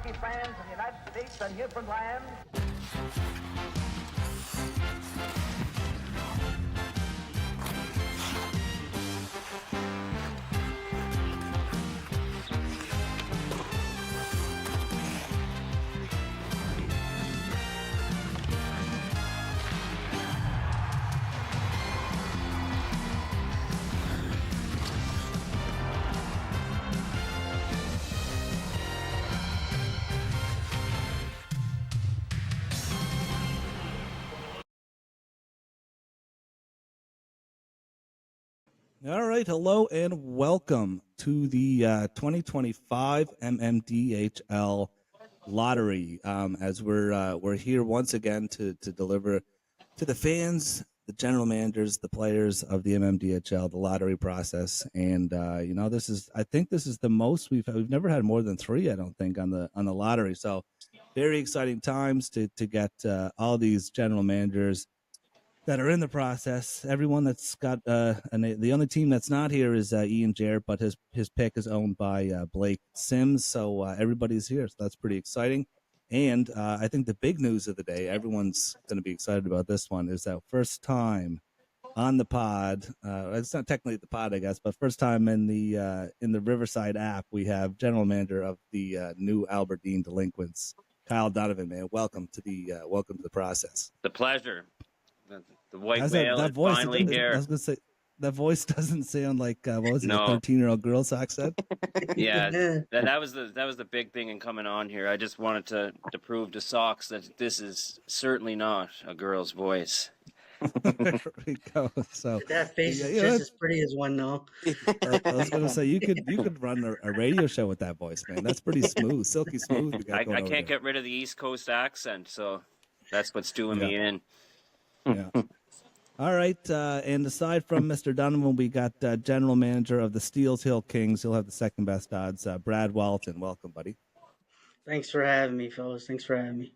hockey fans in the United States and Newfoundland. All right, hello and welcome to the 2025 MMDHL lottery. As we're here once again to deliver to the fans, the general managers, the players of the MMDHL, the lottery process. And I think this is the most we've never had more than 3. I don't think on the lottery. So very exciting times to get all these general managers that are in the process. Everyone that's got and the only team that's not here is Ian Jarrett, but his pick is owned by Blake Sims. So everybody's here. So that's pretty exciting. And I think the big news of the day, everyone's going to be excited about this one, is that first time on the pod. It's not technically the pod, I guess, but first time in the Riverside app, we have general manager of the new Aberdeen Delinquents, Kyle Donovan. Man, welcome to the process. The pleasure. The white whale is finally here. I was going to say, that voice doesn't sound like what was it, No. a 13-year-old girl Sox said? Yeah, that was the big thing in coming on here. I just wanted to prove to Sox that this is certainly not a girl's voice. There we go. So that face is just as pretty as one, though. I was going to say you could run a radio show with that voice, man. That's pretty smooth, silky smooth. I can't get rid of the East Coast accent, so that's what's doing me in. Yeah. All right, and aside from Mr. Donovan, we got general manager of the Steels Hill Kings. He'll have the second best odds. Brad Walton, welcome, buddy. Thanks for having me, fellas. Thanks for having me.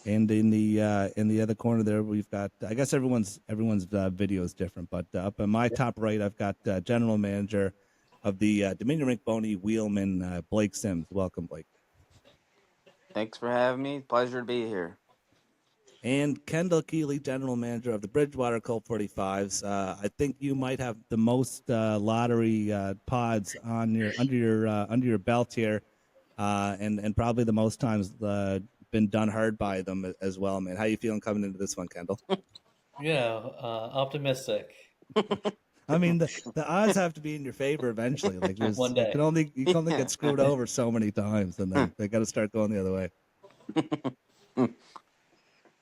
And in the other corner there, we've got. I guess everyone's video is different, but up in my top right, I've got general manager of the Dominion Rink Boney Wheelman, Blake Sims. Welcome, Blake. Thanks for having me. Pleasure to be here. And Kendall Keeley, general manager of the Bridgewater Colt 45s. I think you might have the most lottery pods on under your belt here, and probably the most times been done hard by them as well, man. How you feeling coming into this one, Kendall? Optimistic. I mean, the odds have to be in your favor eventually. Like one day, you can only get screwed over so many times, and then they got to start going the other way.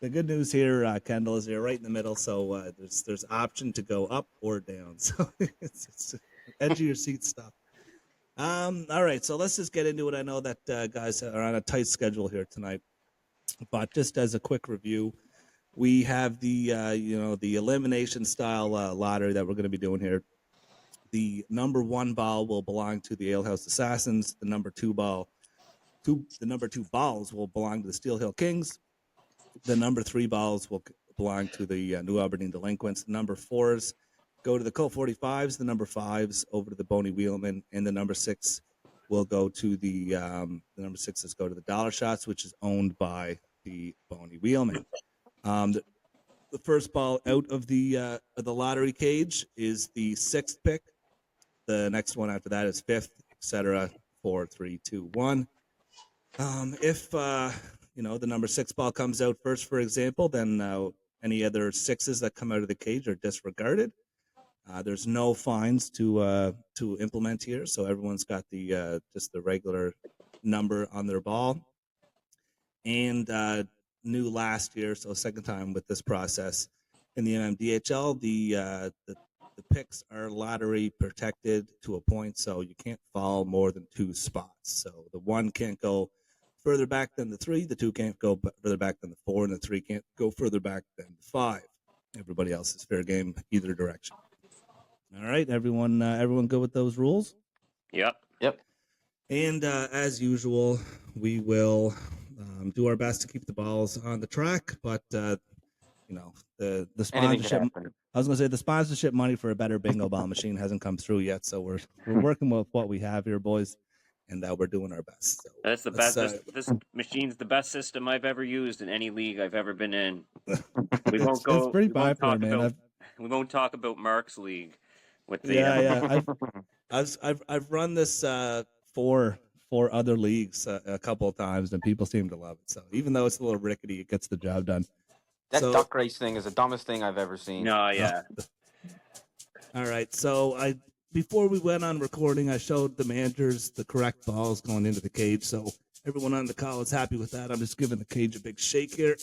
The good news here, Kendall, is you're right in the middle, so there's option to go up or down. So it's edge of your seat stuff. All right, so let's just get into it. I know that guys are on a tight schedule here tonight, but just as a quick review, we have the elimination style lottery that we're going to be doing here. The number 1 ball will belong to the Alehouse Assassins. The number 2 balls will belong to the Steel Hill Kings. The number 3 balls will belong to the New Aberdeen Delinquents. The number 4s go to the Colt 45s. The number 5s over to the Boney Wheelman, and the number 6 will go to the number 6s go to the Dollar Shots, which is owned by the Boney Wheelman. The first ball out of the lottery cage is the 6th pick. The next one after that is 5th, etc. 4, 3, 2, 1. If the number 6 ball comes out first, for example, then any other 6s that come out of the cage are disregarded. There's no fines to implement here, so everyone's got the just the regular number on their ball. And new last year, so second time with this process in the MMDHL, the picks are lottery protected to a point, so you can't fall more than 2 spots. So the 1 can't go further back than the 3, the 2 can't go further back than the 4, and the 3 can't go further back than the 5. Everybody else is fair game either direction. All right, everyone good with those rules? Yep. And as usual, we will do our best to keep the balls on the track, but the sponsorship. I was going to say the sponsorship money for a better bingo ball machine hasn't come through yet, so we're working with what we have here, boys. and we're doing our best. So That's the best. This machine's the best system I've ever used in any league I've ever been in. We won't go. It's pretty We won't popular, talk man. about. We won't talk about Mark's league with the. Yeah. I've run this for other leagues a couple of times, and people seem to love it. So even though it's a little rickety, it gets the job done. That duck race thing is the dumbest thing I've ever seen. No, yeah. All right. So before we went on recording, I showed the managers the correct balls going into the cage. So everyone on the call is happy with that. I'm just giving the cage a big shake here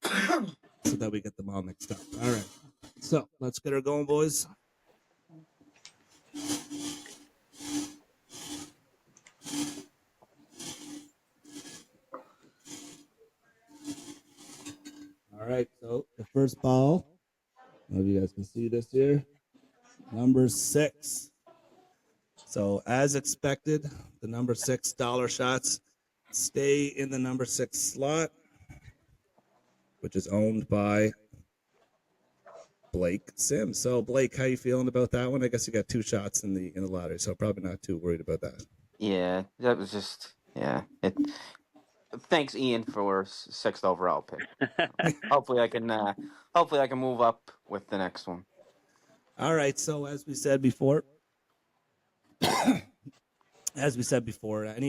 so that we get them all mixed up. All right. So let's get her going, boys. All right, so the first ball, I don't know if you guys can see this here, number 6. So as expected, the number $6 shots stay in the number 6 slot, which is owned by Blake Sims. So Blake, how you feeling about that one? I guess you got 2 shots in the lottery, so probably not too worried about that. Yeah, that was just Thanks, Ian, for 6th overall pick. Hopefully, I can move up with the next one. All right. So as we said before, any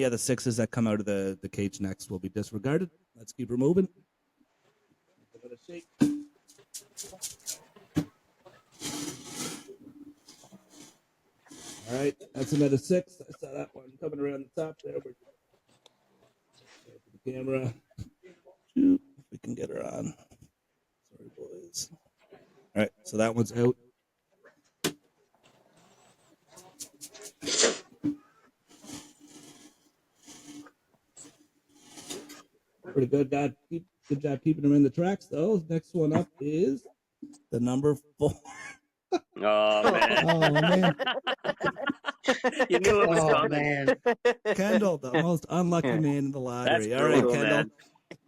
of the 6s that come out of the cage next will be disregarded. Let's keep her moving. Give it a shake. All right, that's another 6. I saw that one coming around the top there. The camera. If we can get her on. Sorry, boys. All right, so that one's out. Pretty good. Good job keeping them in the tracks, though. Next one up is the number 4. Oh man! Oh man! You knew it was coming. Man. Kendall, the most unlucky man in the lottery. That's All right, brutal, Kendall. man.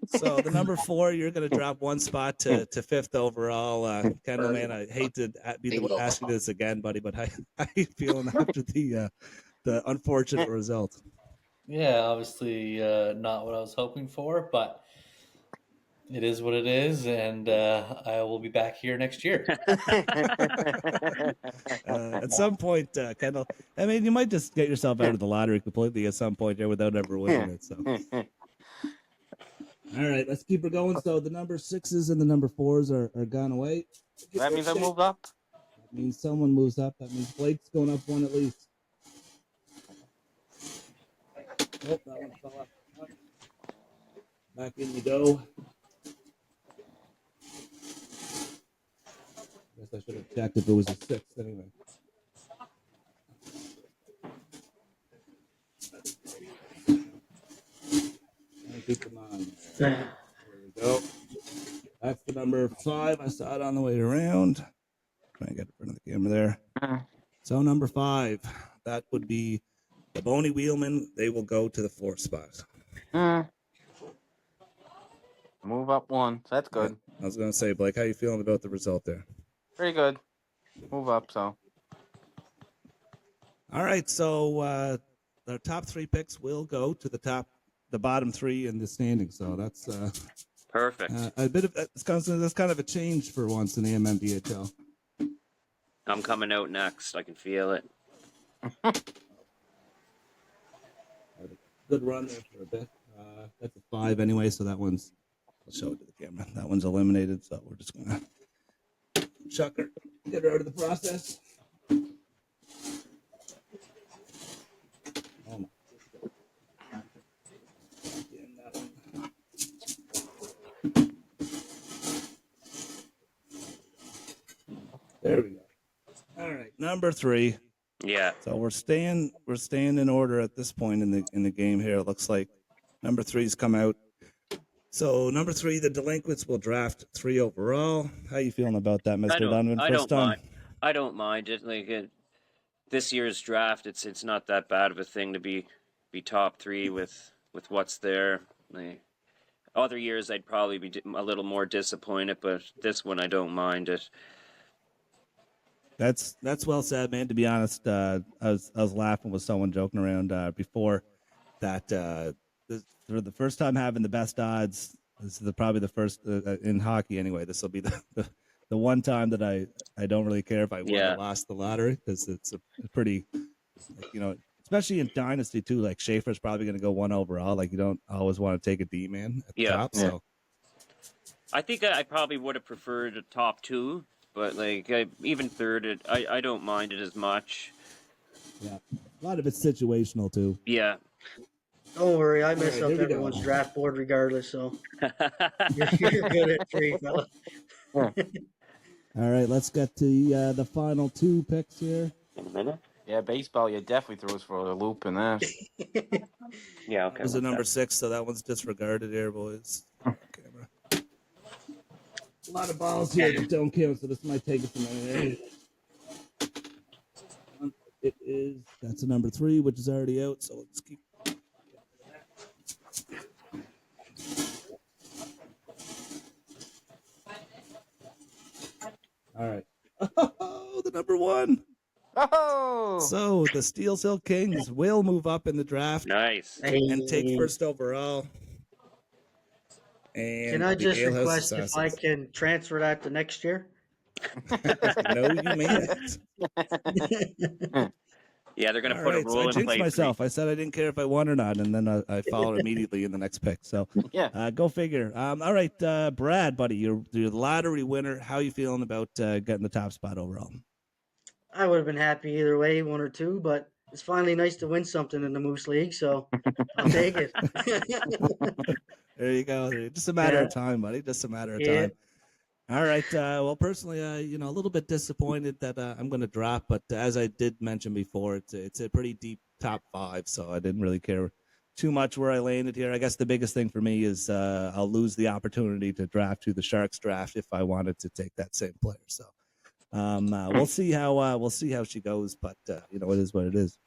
So the number 4, you're going to drop 1 spot to 5th overall. Kendall, man, I hate to ask you this again, buddy, but how you feeling after the unfortunate result? Yeah, obviously not what I was hoping for, but it is what it is, and I will be back here next year. At some point, Kendall, I mean, you might just get yourself out of the lottery completely at some point there without ever winning it. So, all right, let's keep her going. So the number 6s and the number 4s are gone away. That means I moved up. That means someone moves up. That means Blake's going up 1 at least. Oh, that one fell off. Back in you go. Guess I should have checked if it was a 6 anyway. Keep them on. There we go. That's the number 5. I saw it on the way around. Trying to get in front of the camera there. So number 5, that would be the Boney Wheelman. They will go to the 4th spot. Move up 1. So that's good. I was going to say, Blake, how you feeling about the result there? Pretty good. Move up, so. All right, so the top 3 picks will go to the bottom 3 in the standing. So that's Perfect. a bit of that's kind of a change for once in the MMDHL. I'm coming out next. I can feel it. Good run there for a bit. That's a 5 anyway, so that one's. I'll show it to the camera. That one's eliminated, so we're just gonna chuck her, get her out of the process. Oh my. There we go. All right, number 3. Yeah. So we're staying in order at this point in the game here. It looks like number 3's come out. So number 3, the delinquents will draft 3 overall. How you feeling about that, Mr. Donovan? I don't mind. I don't mind it. Like this year's draft, it's not that bad of a thing to be top 3 with what's there. Like, other years, I'd probably be a little more disappointed, but this one I don't mind it. That's well said, man. To be honest, I was laughing with someone joking around before that for the first time having the best odds. This is probably the first in hockey anyway. This will be the one time that I don't really care if I won or lost the lottery, because it's a pretty, like, you know, especially in dynasty too. Like Schaefer's probably going to go 1 overall. Like, you don't always want to take a D man at the top. Yeah. So I think I probably would have preferred a top 2, but like even third, I don't mind it as much. yeah, a lot of it's situational too. Yeah. Don't worry, I mess All right, up here we everyone's go. draft board regardless, so you're good at 3, fella. All right, let's get to the final 2 picks here. In a minute. Yeah, baseball, you definitely threw us for a loop in that. Yeah. Okay. It was a number 6, so that one's disregarded here, boys. Camera. A lot of balls here that don't count, so this might take us a minute. It is, that's a number 3, which is already out, so let's keep. All right. Oh, the number 1. Oh! So the Steel Hill Kings will move up in the draft Nice. and take first overall. And Can I the just Alehouse request if I Assassins. can transfer that to next year? No, you may not. Yeah, they're gonna All put a right, so rule I in jinxed place. myself. I said I didn't care if I won or not, and then I followed immediately in the next pick. So, Yeah. go figure. All right, Brad, buddy, you're the lottery winner. How you feeling about getting the top spot overall? I would have been happy either way, 1 or 2, but it's finally nice to win something in the Moose League, so I'll take it. There you go. Just a matter Yeah. of time, buddy. Just a matter of Yeah. time. All right. Well, personally, you know, a little bit disappointed that I'm going to drop, but as I did mention before, it's a pretty deep top 5, so I didn't really care too much where I landed here. I guess the biggest thing for me is I'll lose the opportunity to draft to the Sharks draft if I wanted to take that same player. So we'll see how she goes, but you know, it is what it is.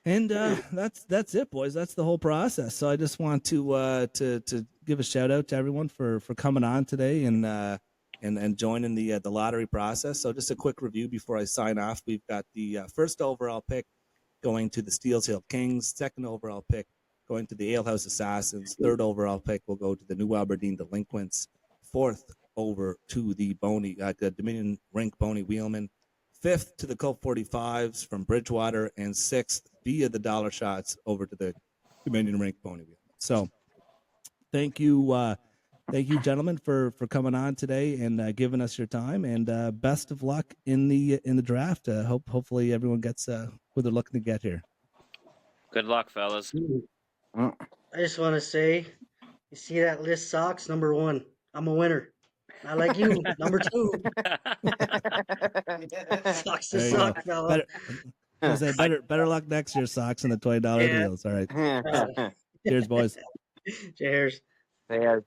And that's it, boys. That's the whole process. So I just want to give a shout out to everyone for coming on today and joining the lottery process. So just a quick review before I sign off. We've got the first overall pick going to the Steels Hill Kings. Second overall pick going to the Alehouse Assassins. Third overall pick will go to the New Aberdeen Delinquents. Fourth over to the Dominion Rink Boney Wheelman. Fifth to the Colt 45s from Bridgewater, and sixth via the dollar shots over to the Dominion Rink Boney Wheelman. So thank you, gentlemen, for coming on today and giving us your time. And best of luck in the draft. Hopefully everyone gets who they're looking to get here. Good luck, fellas. I just want to say, you see that list, Sox? Number 1. I'm a winner. Not like you. Number 2. Sox to There you go. suck, fella. Better luck next year, Sox, and the $20 Yeah. deals. All right. Cheers, boys. Cheers. They are.